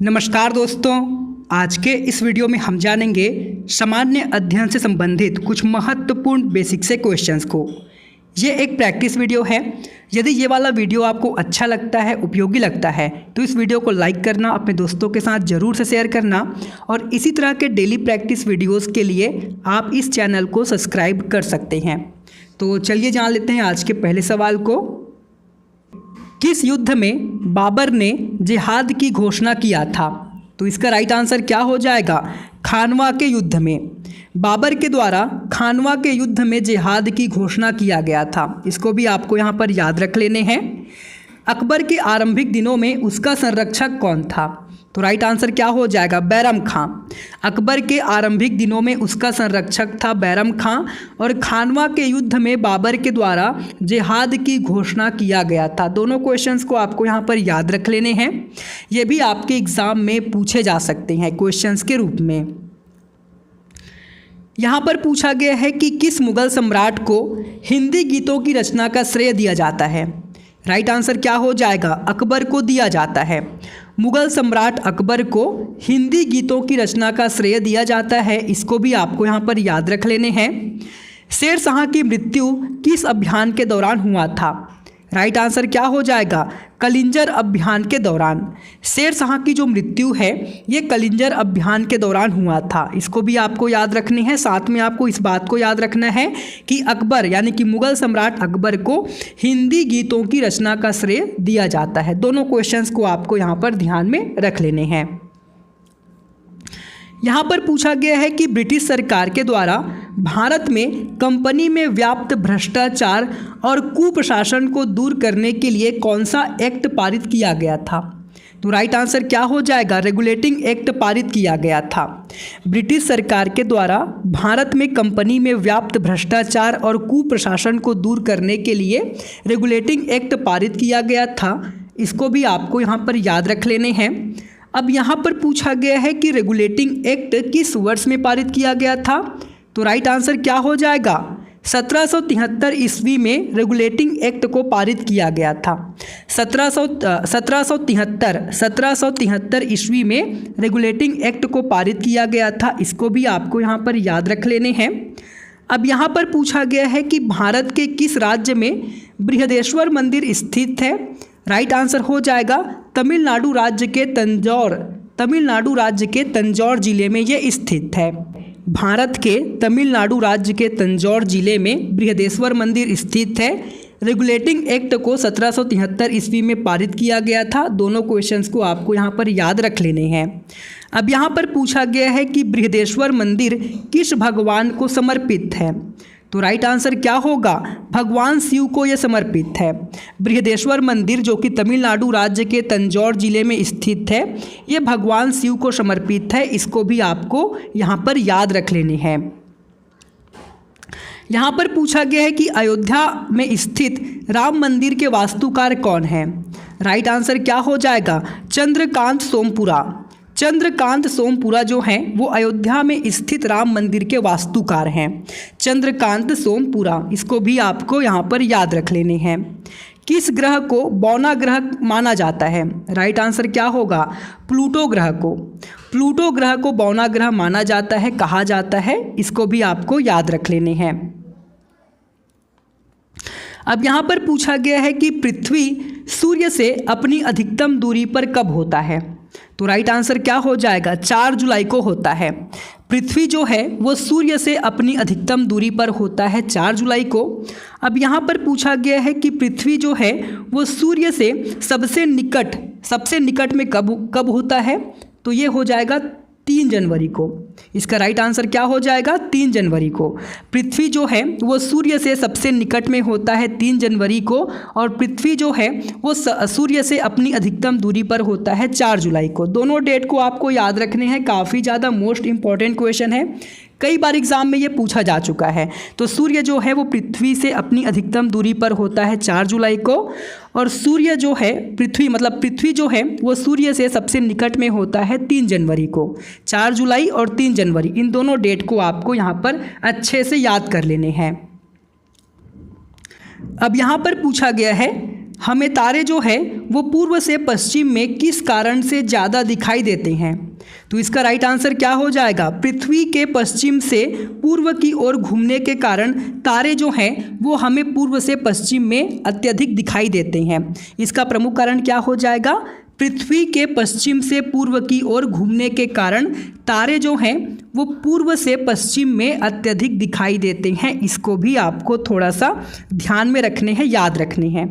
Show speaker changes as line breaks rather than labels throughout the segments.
नमस्कार दोस्तों, आज के इस वीडियो में हम जानेंगे सामान्य अध्ययन से संबंधित कुछ महत्वपूर्ण बेसिक से क्वेश्चंस को। ये एक प्रैक्टिस वीडियो है। यदि ये वाला वीडियो आपको अच्छा लगता है, उपयोगी लगता है, तो इस वीडियो को लाइक करना, अपने दोस्तों के साथ ज़रूर से शेयर करना और इसी तरह के डेली प्रैक्टिस वीडियोज़ के लिए आप इस चैनल को सब्सक्राइब कर सकते हैं। तो चलिए जान लेते हैं आज के पहले सवाल को। किस युद्ध में बाबर ने जिहाद की घोषणा किया था? तो इसका राइट आंसर क्या हो जाएगा? खानवा के युद्ध में। बाबर के द्वारा खानवा के युद्ध में जिहाद की घोषणा किया गया था। इसको भी आपको यहाँ पर याद रख लेने हैं। अकबर के आरंभिक दिनों में उसका संरक्षक कौन था? तो राइट आंसर क्या हो जाएगा? बैरम खां। अकबर के आरंभिक दिनों में उसका संरक्षक था बैरम खां और खानवा के युद्ध में बाबर के द्वारा जिहाद की घोषणा किया गया था। दोनों क्वेश्चंस को आपको यहाँ पर याद रख लेने हैं। ये भी आपके एग्ज़ाम में पूछे जा सकते हैं क्वेश्चंस के रूप में। यहाँ पर पूछा गया है कि किस मुग़ल सम्राट को हिंदी गीतों की रचना का श्रेय दिया जाता है? राइट आंसर क्या हो जाएगा? अकबर को दिया जाता है। मुग़ल सम्राट अकबर को हिंदी गीतों की रचना का श्रेय दिया जाता है। इसको भी आपको यहाँ पर याद रख लेने हैं। शेर शाह की मृत्यु किस अभियान के दौरान हुआ था? राइट आंसर क्या हो जाएगा? कलिंजर अभियान के दौरान। शेर शाह की जो मृत्यु है ये कलिंजर अभियान के दौरान हुआ था। इसको भी आपको याद रखनी है। साथ में आपको इस बात को याद रखना है कि अकबर यानी कि मुग़ल सम्राट अकबर को हिंदी गीतों की रचना का श्रेय दिया जाता है। दोनों क्वेश्चंस को आपको यहाँ पर ध्यान में रख लेने हैं। यहाँ पर पूछा गया है कि ब्रिटिश सरकार के द्वारा भारत में कंपनी में व्याप्त भ्रष्टाचार और कुप्रशासन को दूर करने के लिए कौन सा एक्ट पारित किया गया था? तो राइट आंसर क्या हो जाएगा? रेगुलेटिंग एक्ट पारित किया गया था। ब्रिटिश सरकार के द्वारा भारत में कंपनी में व्याप्त भ्रष्टाचार और कुप्रशासन को दूर करने के लिए रेगुलेटिंग एक्ट पारित किया गया था। इसको भी आपको यहाँ पर याद रख लेने हैं। अब यहाँ पर पूछा गया है कि रेगुलेटिंग एक्ट किस वर्ष में पारित किया गया था? तो राइट आंसर क्या हो जाएगा? 1773 ईस्वी में रेगुलेटिंग एक्ट को पारित किया गया था। 1773 ईस्वी में रेगुलेटिंग एक्ट को पारित किया गया था। इसको भी आपको यहाँ पर याद रख लेने हैं। अब यहाँ पर पूछा गया है कि भारत के किस राज्य में बृहदेश्वर मंदिर स्थित है? राइट आंसर हो जाएगा तमिलनाडु राज्य के तंजौर जिले में ये स्थित है। भारत के तमिलनाडु राज्य के तंजौर जिले में बृहदेश्वर मंदिर स्थित है। रेगुलेटिंग एक्ट को 1773 ईस्वी में पारित किया गया था। दोनों क्वेश्चंस को आपको यहाँ पर याद रख लेने हैं। अब यहाँ पर पूछा गया है कि बृहदेश्वर मंदिर किस भगवान को समर्पित है? तो राइट आंसर क्या होगा? भगवान शिव को यह समर्पित है। बृहदेश्वर मंदिर जो कि तमिलनाडु राज्य के तंजौर जिले में स्थित है, ये भगवान शिव को समर्पित है। इसको भी आपको यहाँ पर याद रख लेने हैं। यहाँ पर पूछा गया है कि अयोध्या में स्थित राम मंदिर के वास्तुकार कौन है? राइट आंसर क्या हो जाएगा? चंद्रकांत सोमपुरा। चंद्रकांत सोमपुरा जो हैं वो अयोध्या में स्थित राम मंदिर के वास्तुकार हैं। चंद्रकांत सोमपुरा। इसको भी आपको यहाँ पर याद रख लेने हैं। किस ग्रह को बौना ग्रह माना जाता है? राइट आंसर क्या होगा? प्लूटो ग्रह को। प्लूटो ग्रह को बौना ग्रह माना जाता है, कहा जाता है। इसको भी आपको याद रख लेने हैं। अब यहाँ पर पूछा गया है कि पृथ्वी सूर्य से अपनी अधिकतम दूरी पर कब होता है? तो राइट आंसर क्या हो जाएगा? 4 जुलाई को होता है। पृथ्वी जो है वो सूर्य से अपनी अधिकतम दूरी पर होता है 4 जुलाई को। अब यहाँ पर पूछा गया है कि पृथ्वी जो है वो सूर्य से सबसे निकट में कब होता है? तो ये हो जाएगा 3 जनवरी को। इसका राइट आंसर क्या हो जाएगा? 3 जनवरी को। पृथ्वी जो है वो सूर्य से सबसे निकट में होता है 3 जनवरी को और पृथ्वी जो है वो सूर्य से अपनी अधिकतम दूरी पर होता है 4 जुलाई को। दोनों डेट को आपको याद रखने हैं। काफ़ी ज़्यादा मोस्ट इंपॉर्टेंट क्वेश्चन है। कई बार एग्जाम में ये पूछा जा चुका है। तो सूर्य जो है वो पृथ्वी से अपनी अधिकतम दूरी पर होता है 4 जुलाई को और सूर्य जो है पृथ्वी जो है वो सूर्य से सबसे निकट में होता है 3 जनवरी को। 4 जुलाई और 3 जनवरी इन दोनों डेट को आपको यहाँ पर अच्छे से याद कर लेने हैं। अब यहाँ पर पूछा गया है हमें तारे जो है वो पूर्व से पश्चिम में किस कारण से ज़्यादा दिखाई देते हैं? तो इसका राइट आंसर क्या हो जाएगा? पृथ्वी के पश्चिम से पूर्व की ओर घूमने के कारण तारे जो हैं वो हमें पूर्व से पश्चिम में अत्यधिक दिखाई देते हैं। इसका प्रमुख कारण क्या हो जाएगा? पृथ्वी के पश्चिम से पूर्व की ओर घूमने के कारण तारे जो हैं वो पूर्व से पश्चिम में अत्यधिक दिखाई देते हैं। इसको भी आपको थोड़ा सा ध्यान में रखने हैं, याद रखने हैं।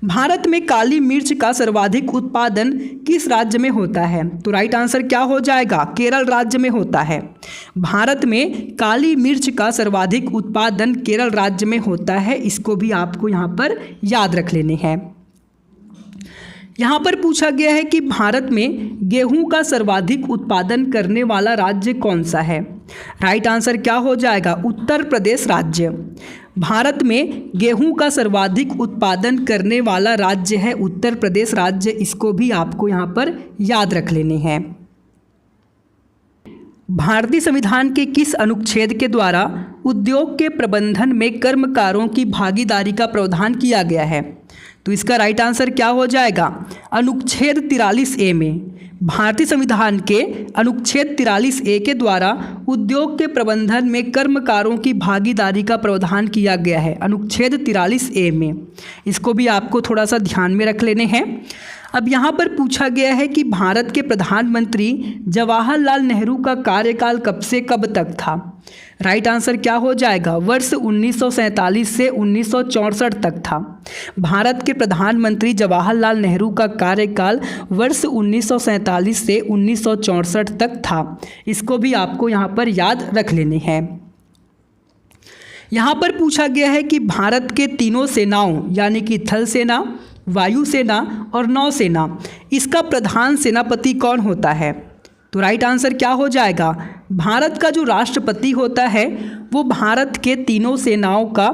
भारत में काली मिर्च का सर्वाधिक उत्पादन किस राज्य में होता है? तो राइट आंसर क्या हो जाएगा? केरल राज्य में होता है। भारत में काली मिर्च का सर्वाधिक उत्पादन केरल राज्य में होता है। इसको भी आपको यहाँ पर याद रख लेने हैं। यहाँ पर पूछा गया है कि भारत में गेहूं का सर्वाधिक उत्पादन करने वाला राज्य कौन सा है? राइट आंसर क्या हो जाएगा? उत्तर प्रदेश राज्य। भारत में गेहूं का सर्वाधिक उत्पादन करने वाला राज्य है उत्तर प्रदेश राज्य। इसको भी आपको यहाँ पर याद रख लेने हैं। भारतीय संविधान के किस अनुच्छेद के द्वारा उद्योग के प्रबंधन में कर्मकारों की भागीदारी का प्रावधान किया गया है? तो इसका राइट आंसर क्या हो जाएगा? अनुच्छेद 43A में। भारतीय संविधान के अनुच्छेद 43A के द्वारा उद्योग के प्रबंधन में कर्मकारों की भागीदारी का प्रावधान किया गया है, अनुच्छेद 43A में। इसको भी आपको थोड़ा सा ध्यान में रख लेने हैं। अब यहाँ पर पूछा गया है कि भारत के प्रधानमंत्री जवाहरलाल नेहरू का कार्यकाल कब से कब तक था? राइट आंसर क्या हो जाएगा? वर्ष 1947 से 1964 तक था। भारत के प्रधानमंत्री जवाहरलाल नेहरू का कार्यकाल वर्ष 1947 से 1964 तक था। इसको भी आपको यहाँ पर याद रख लेने हैं। यहाँ पर पूछा गया है कि भारत के तीनों सेनाओं यानी कि थल सेना, वायुसेना और नौसेना, इसका प्रधान सेनापति कौन होता है? तो राइट आंसर क्या हो जाएगा? भारत का जो राष्ट्रपति होता है वो भारत के तीनों सेनाओं का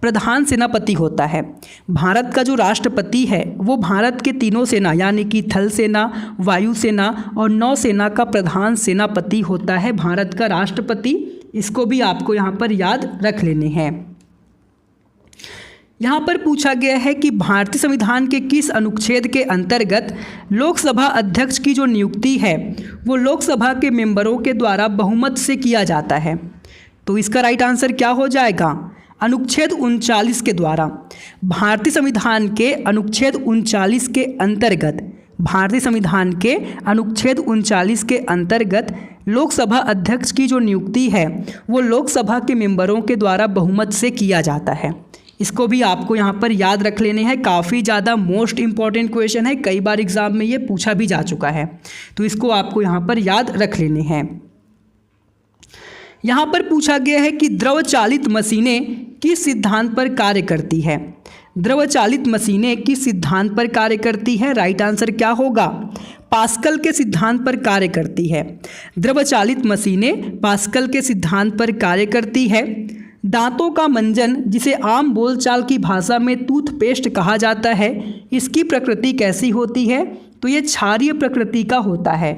प्रधान सेनापति होता है। भारत का जो राष्ट्रपति है वो भारत के तीनों सेना यानी कि थल सेना, वायुसेना और नौसेना का प्रधान सेनापति होता है, भारत का राष्ट्रपति। इसको भी आपको यहाँ पर याद रख लेने हैं। यहाँ पर पूछा गया है कि भारतीय संविधान के किस अनुच्छेद के अंतर्गत लोकसभा अध्यक्ष की जो नियुक्ति है वो लोकसभा के मेंबरों के द्वारा बहुमत से किया जाता है? तो इसका राइट आंसर क्या हो जाएगा? अनुच्छेद 39 के द्वारा। भारतीय संविधान के अनुच्छेद 39 के अंतर्गत, भारतीय संविधान के अनुच्छेद 39 के अंतर्गत लोकसभा अध्यक्ष की जो नियुक्ति है वो लोकसभा के मेंबरों के द्वारा बहुमत से किया जाता है। इसको भी आपको यहाँ पर याद रख लेने हैं। काफ़ी ज़्यादा मोस्ट इम्पॉर्टेंट क्वेश्चन है, कई बार एग्जाम में ये पूछा भी जा चुका है, तो इसको आपको यहाँ पर याद रख लेने हैं। यहाँ पर पूछा गया है कि द्रव चालित मशीनें किस सिद्धांत पर कार्य करती है? द्रव चालित मशीनें किस सिद्धांत पर कार्य करती है? राइट आंसर क्या होगा? पास्कल के सिद्धांत पर कार्य करती है। द्रव चालित मशीनें पास्कल के सिद्धांत पर कार्य करती है। दांतों का मंजन, जिसे आम बोलचाल की भाषा में टूथपेस्ट कहा जाता है, इसकी प्रकृति कैसी होती है? तो ये क्षारीय प्रकृति का होता है।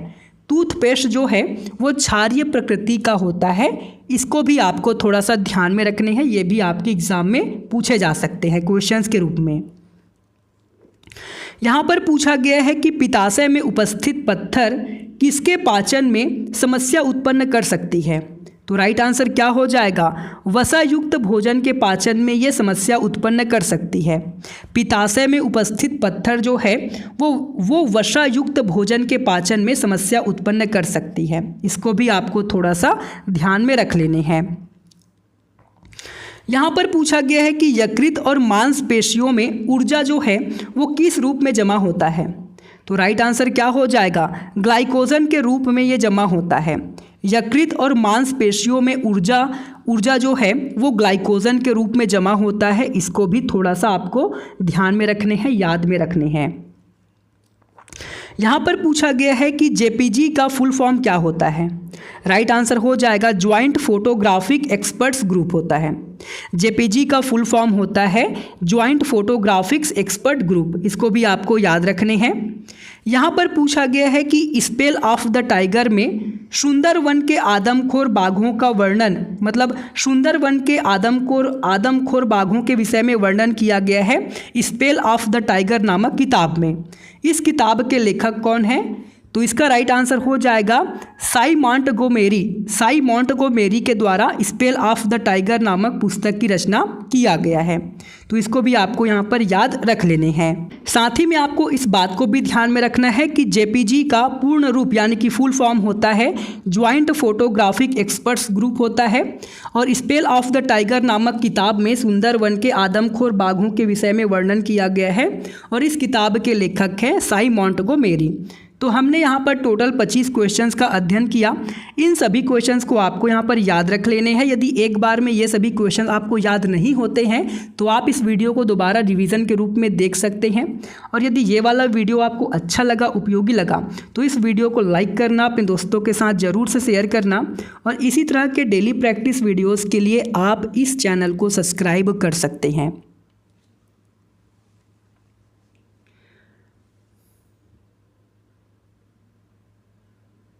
टूथपेस्ट जो है वो क्षारीय प्रकृति का होता है। इसको भी आपको थोड़ा सा ध्यान में रखने हैं, ये भी आपके एग्जाम में पूछे जा सकते हैं क्वेश्चंस के रूप में। यहाँ पर पूछा गया है कि पित्ताशय में उपस्थित पत्थर किसके पाचन में समस्या उत्पन्न कर सकती है? तो राइट आंसर क्या हो जाएगा? वसा युक्त भोजन के पाचन में ये समस्या उत्पन्न कर सकती है। पित्ताशय में उपस्थित पत्थर जो है वो वसा युक्त भोजन के पाचन में समस्या उत्पन्न कर सकती है। इसको भी आपको थोड़ा सा ध्यान में रख लेने हैं। यहाँ पर पूछा गया है कि यकृत और मांसपेशियों में ऊर्जा जो है वो किस रूप में जमा होता है? तो राइट आंसर क्या हो जाएगा? ग्लाइकोजन के रूप में ये जमा होता है। यकृत और मांसपेशियों में ऊर्जा जो है वो ग्लाइकोजन के रूप में जमा होता है। इसको भी थोड़ा सा आपको ध्यान में रखने हैं, याद में रखने हैं। यहाँ पर पूछा गया है कि जेपीजी का फुल फॉर्म क्या होता है? राइट आंसर हो जाएगा ज्वाइंट फोटोग्राफिक एक्सपर्ट्स ग्रुप होता है। जेपीजी का फुल फॉर्म होता है ज्वाइंट फोटोग्राफिक्स एक्सपर्ट ग्रुप। इसको भी आपको याद रखने हैं। यहाँ पर पूछा गया है कि स्पेल ऑफ द टाइगर में सुंदरवन के आदमखोर बाघों का वर्णन, मतलब सुंदरवन के आदमखोर बाघों के विषय में वर्णन किया गया है स्पेल ऑफ द टाइगर नामक किताब में। इस किताब के लेखक कौन है? तो इसका राइट आंसर हो जाएगा साई मॉन्टगोमेरी के द्वारा स्पेल ऑफ द टाइगर नामक पुस्तक की रचना किया गया है। तो इसको भी आपको यहाँ पर याद रख लेने हैं। साथ ही में आपको इस बात को भी ध्यान में रखना है कि जेपीजी का पूर्ण रूप यानी कि फुल फॉर्म होता है ज्वाइंट फोटोग्राफिक एक्सपर्ट्स ग्रुप होता है। और स्पेल ऑफ द टाइगर नामक किताब में सुंदरवन के आदमखोर बाघों के विषय में वर्णन किया गया है और इस किताब के लेखक हैं साई मॉन्टगोमेरी। तो हमने यहाँ पर टोटल 25 क्वेश्चंस का अध्ययन किया। इन सभी क्वेश्चंस को आपको यहाँ पर याद रख लेने हैं। यदि एक बार में ये सभी क्वेश्चन आपको याद नहीं होते हैं तो आप इस वीडियो को दोबारा रिवीजन के रूप में देख सकते हैं। और यदि ये वाला वीडियो आपको अच्छा लगा, उपयोगी लगा, तो इस वीडियो को लाइक करना, अपने दोस्तों के साथ ज़रूर से शेयर करना और इसी तरह के डेली प्रैक्टिस वीडियोज़ के लिए आप इस चैनल को सब्सक्राइब कर सकते हैं।